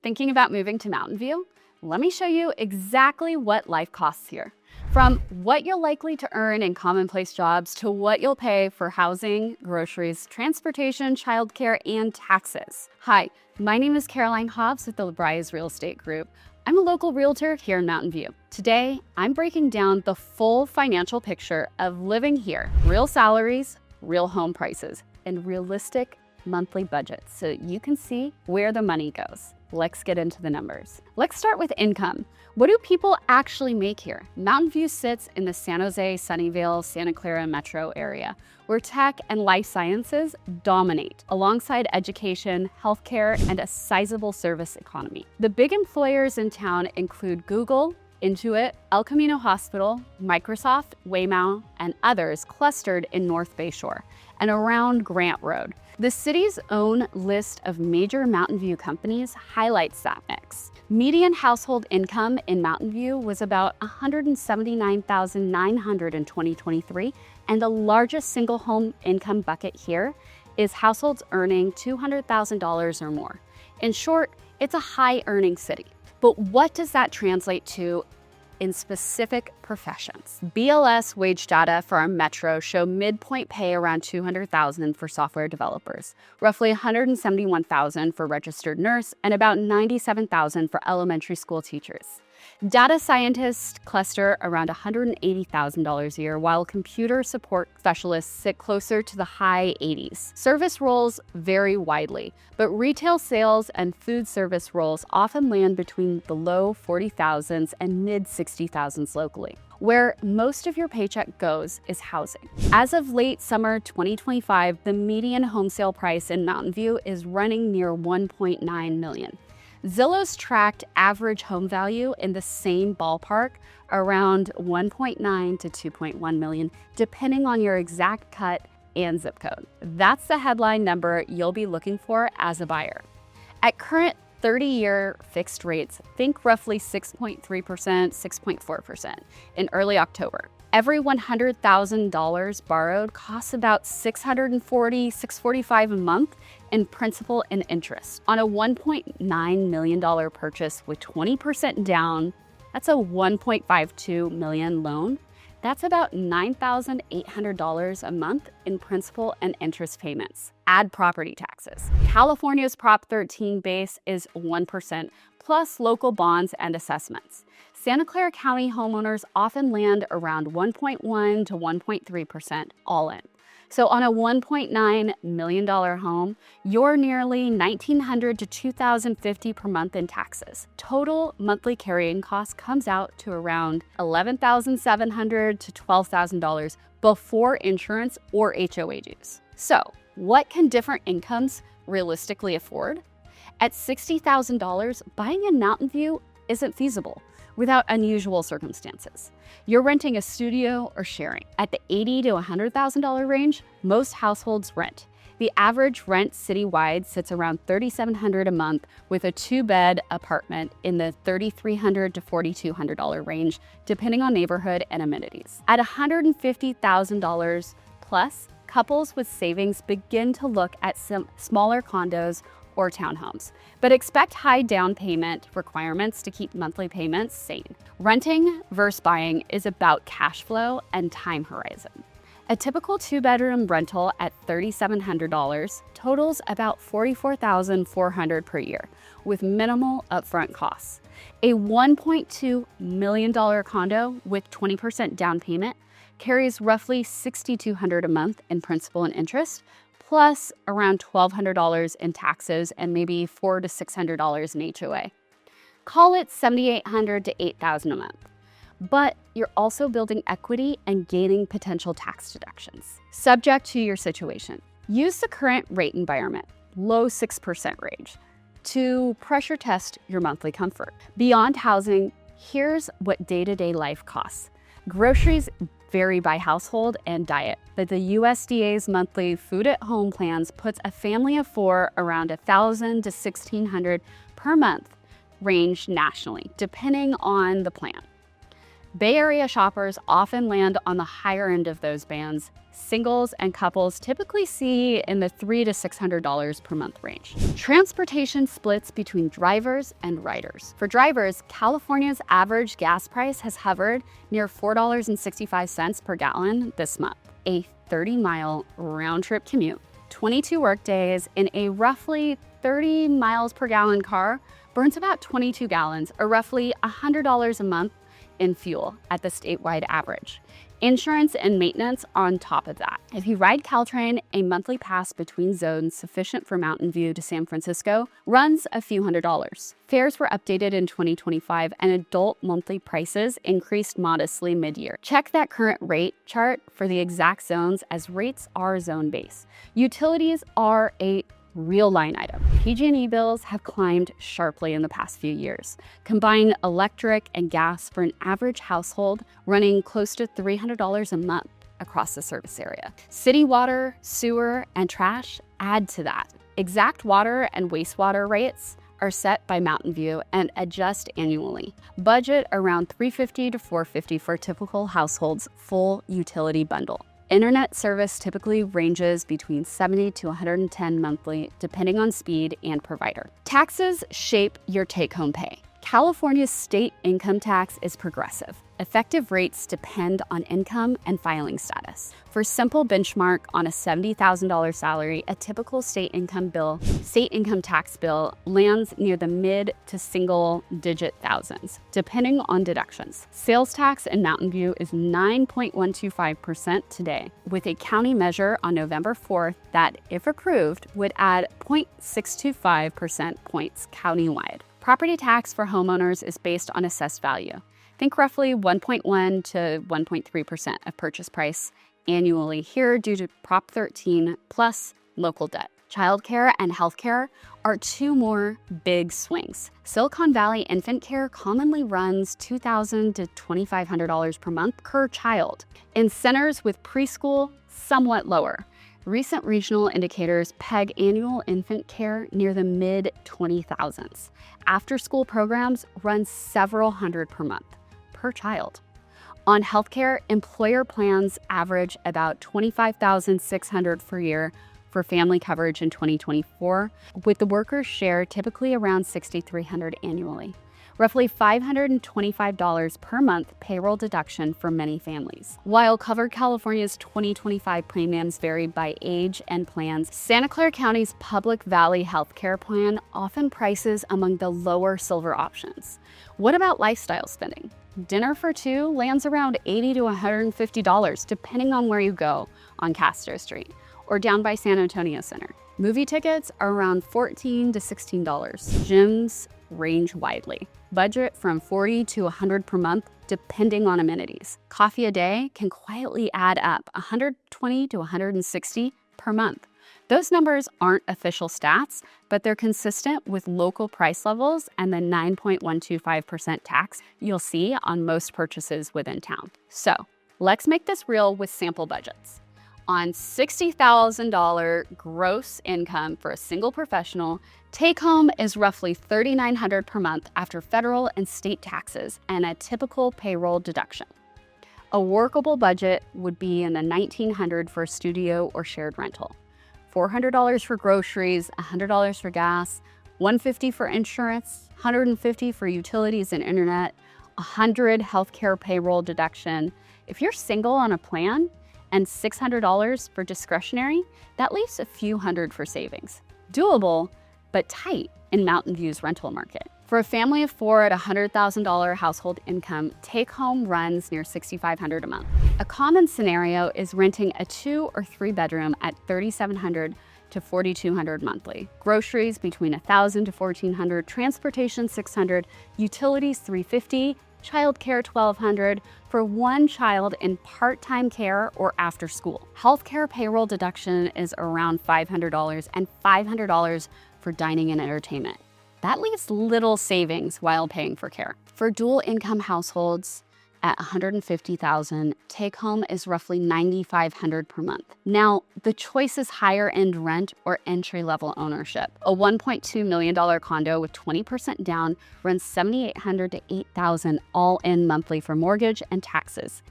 Thinking about moving to Mountain View? Let me show you exactly what life costs here. From what you're likely to earn in commonplace jobs to what you'll pay for housing, groceries, transportation, childcare, and taxes. Hi, my name is Caroline Hobbs with the Realtor Real Estate Group. I'm a local realtor here in Mountain View. Today, I'm breaking down the full financial picture of living here. Real salaries, real home prices, and realistic monthly budgets so you can see where the money goes. Let's get into the numbers. Let's start with income. What do people actually make here? Mountain View sits in the San Jose, Sunnyvale, Santa Clara metro area, where tech and life sciences dominate, alongside education, healthcare, and a sizable service economy. The big employers in town include Google, Intuit, El Camino Hospital, Microsoft, Waymo, and others clustered in North Bay Shore and around Grant Road. The city's own list of major Mountain View companies highlights that mix. Median household income in Mountain View was about $179,900 in 2023, and the largest single home income bucket here is households earning $200,000 or more. In short, it's a high earning city. But what does that translate to in specific professions? BLS wage data for our metro show midpoint pay around $200,000 for software developers, roughly $171,000 for registered nurse, and about $97,000 for elementary school teachers. Data scientists cluster around $180,000 a year, while computer support specialists sit closer to the high 80s. Service roles vary widely, but retail sales and food service roles often land between the low 40,000s and mid 60,000s locally. Where most of your paycheck goes is housing. As of late summer 2025, the median home sale price in Mountain View is running near $1.9 million. Zillow's tracked average home value in the same ballpark, around 1.9 to 2.1 million, depending on your exact cut and zip code. That's the headline number you'll be looking for as a buyer. At current 30-year fixed rates, think roughly 6.3%, 6.4% in early October. Every $100,000 borrowed costs about $640, $645 a month in principal and interest. On a $1.9 million purchase with 20% down, that's a $1.52 million loan. That's about $9,800 a month in principal and interest payments. Add property taxes. California's Prop 13 base is 1%, plus local bonds and assessments. Santa Clara County homeowners often land around 1.1 to 1.3% all in. So on a $1.9 million home, you're nearly $1,900 to $2,050 per month in taxes. Total monthly carrying cost comes out to around $11,700 to $12,000 before insurance or HOA dues. So what can different incomes realistically afford? At $60,000, buying in Mountain View isn't feasible without unusual circumstances. You're renting a studio or sharing. At the $80,000 to $100,000 range, most households rent. The average rent citywide sits around $3,700 a month, with a two-bed apartment in the $3,300 to $4,200 range, depending on neighborhood and amenities. At $150,000 plus, couples with savings begin to look at some smaller condos or townhomes, but expect high down payment requirements to keep monthly payments sane. Renting versus buying is about cash flow and time horizon. A typical two-bedroom rental at $3,700 totals about $44,400 per year, with minimal upfront costs. A $1.2 million condo with 20% down payment carries roughly $6,200 a month in principal and interest, plus around $1,200 in taxes and maybe $400 to $600 in HOA. Call it $7,800 to $8,000 a month. But you're also building equity and gaining potential tax deductions. Subject to your situation. Use the current rate environment, low 6% range, to pressure test your monthly comfort. Beyond housing, here's what day-to-day life costs. Groceries vary by household and diet, but the USDA's monthly food at home plans puts a family of four around $1,000 to $1,600 per month range nationally, depending on the plan. Bay Area shoppers often land on the higher end of those bands. Singles and couples typically see in the $300 to $600 per month range. Transportation splits between drivers and riders. For drivers, California's average gas price has hovered near $4.65 per gallon this month. A 30-mile round-trip commute, 22 work days in a roughly 30 miles per gallon car burns about 22 gallons, or roughly $100 a month in fuel at the statewide average. Insurance and maintenance on top of that. If you ride Caltrain, a monthly pass between zones sufficient for Mountain View to San Francisco runs a few $100s. Fares were updated in 2025 and adult monthly prices increased modestly mid-year. Check that current rate chart for the exact zones, as rates are zone-based. Utilities are a real line item. PG&E bills have climbed sharply in the past few years. Combine electric and gas for an average household running close to $300 a month across the service area. City water, sewer, and trash add to that. Exact water and wastewater rates are set by Mountain View and adjust annually. Budget around $350 to $450 for a typical household's full utility bundle. Internet service typically ranges between $70 to $110 monthly, depending on speed and provider. Taxes shape your take-home pay. California's state income tax is progressive. Effective rates depend on income and filing status. For simple benchmark on a $70,000 salary, a typical state income tax bill lands near the mid to single digit thousands, depending on deductions. Sales tax in Mountain View is 9.125% today, with a county measure on November 4th that, if approved, would add 0.625% points countywide. Property tax for homeowners is based on assessed value. Think roughly 1.1 to 1.3% of purchase price annually here due to Prop 13 plus local debt. Childcare and healthcare are two more big swings. Silicon Valley infant care commonly runs $2,000 to $2,500 per month per child. In centers with preschool, somewhat lower. Recent regional indicators peg annual infant care near the mid-20,000s. After-school programs run several hundred per month per child. On healthcare, employer plans average about $25,600 per year for family coverage in 2024, with the workers' share typically around $6,300 annually. Roughly $525 per month payroll deduction for many families. While Covered California's 2025 premiums vary by age and plans, Santa Clara County's Public Valley Healthcare Plan often prices among the lower silver options. What about lifestyle spending? Dinner for two lands around $80 to $150, depending on where you go on Castro Street or down by San Antonio Center. Movie tickets are around $14 to $16. Gyms range widely. Budget from $40 to $100 per month, depending on amenities. Coffee a day can quietly add up $120 to $160 per month. Those numbers aren't official stats, but they're consistent with local price levels and the 9.125% tax you'll see on most purchases within town. So let's make this real with sample budgets. On $60,000 gross income for a single professional, take home is roughly $3,900 per month after federal and state taxes and a typical payroll deduction. A workable budget would be in the $1,900 for a studio or shared rental, $400 for groceries, $100 for gas, $150 for insurance, $150 for utilities and internet, $100 healthcare payroll deduction. If you're single on a plan, and $600 for discretionary, that leaves a few hundred for savings. Doable, but tight in Mountain View's rental market. For a family of four at $100,000 household income, take-home runs near $6,500 a month. A common scenario is renting a 2 or 3 bedroom at $3,700 to $4,200 monthly. Groceries between $1,000 to $1,400, transportation $600, utilities $350, childcare $1,200 for one child in part-time care or after school. Healthcare payroll deduction is around $500 and $500 for dining and entertainment. That leaves little savings while paying for care. For dual income households, at $150,000, take home is roughly $9,500 per month. Now, the choice is higher end rent or entry-level ownership. A $1.2 million condo with 20% down runs $7,800 to $8,000 all in monthly for mortgage and taxes.